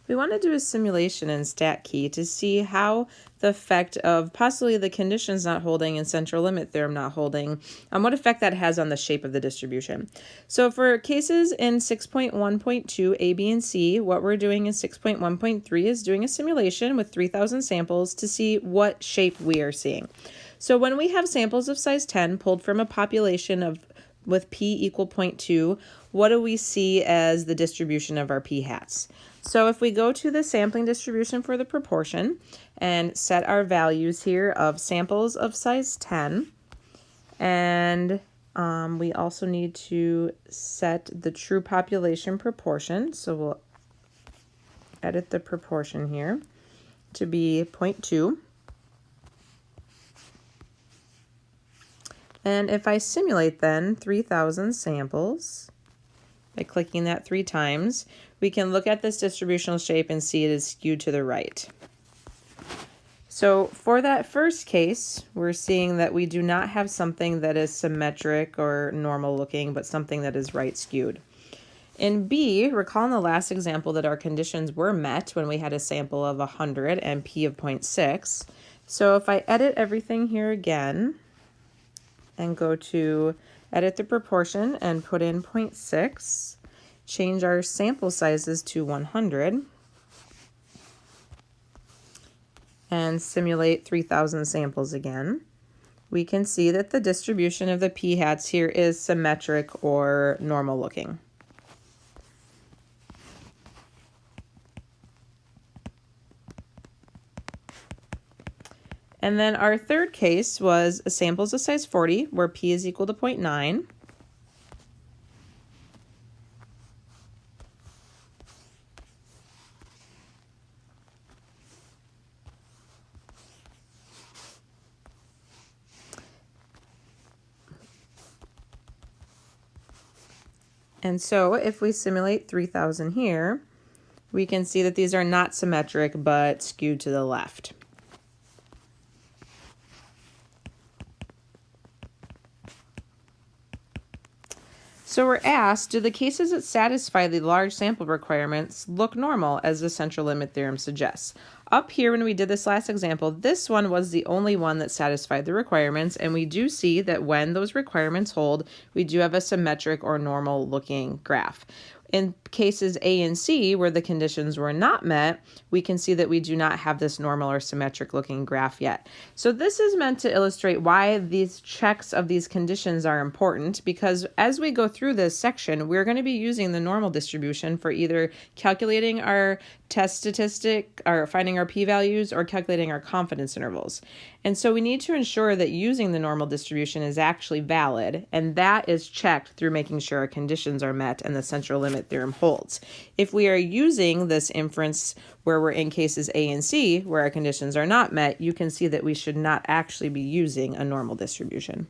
we want to do a simulation in StatKey to see how the effect of possibly the conditions not holding and central limit theorem not holding, what effect that has on the shape of the distribution. So for cases in 6.1.2 A, B, and C, what we're doing in 6.1.3 is doing a simulation with 3,000 samples to see what shape we are seeing. So when we have samples of size 10 pulled from a population of with p equal 0.2, what do we see as the distribution of our p-hats? So if we go to the sampling distribution for the proportion and set our values here of samples of size 10, and we also need to set the true population proportion, so we'll edit the proportion here to be 0.2. And if I simulate then 3,000 samples by clicking that 3 times, we can look at this distributional shape and see it is skewed to the right. So for that first case, we're seeing that we do not have something that is symmetric or normal looking, but something that is right skewed. In B, recall in the last example that our conditions were met when we had a sample of 100 and p of 0.6. So if I edit everything here again, and go to edit the proportion and put in 0.6, change our sample sizes to 100, and simulate 3,000 samples again, we can see that the distribution of the p-hats here is symmetric or normal looking. And then our third case was samples of size 40, where p is equal to 0.9. And so if we simulate 3,000 here, we can see that these are not symmetric but skewed to the left. So we're asked, do the cases that satisfy the large sample requirements look normal as the central limit theorem suggests? Up here when we did this last example, this one was the only one that satisfied the requirements, and we do see that when those requirements hold, we do have a symmetric or normal looking graph. In cases A and C, where the conditions were not met, we can see that we do not have this normal or symmetric looking graph yet. So this is meant to illustrate why these checks of these conditions are important, because as we go through this section, we're going to be using the normal distribution for either calculating our test statistic, or finding our p-values, or calculating our confidence intervals. And so we need to ensure that using the normal distribution is actually valid, and that is checked through making sure our conditions are met and the central limit theorem holds. If we are using this inference where we're in cases A and C, where our conditions are not met, you can see that we should not actually be using a normal distribution.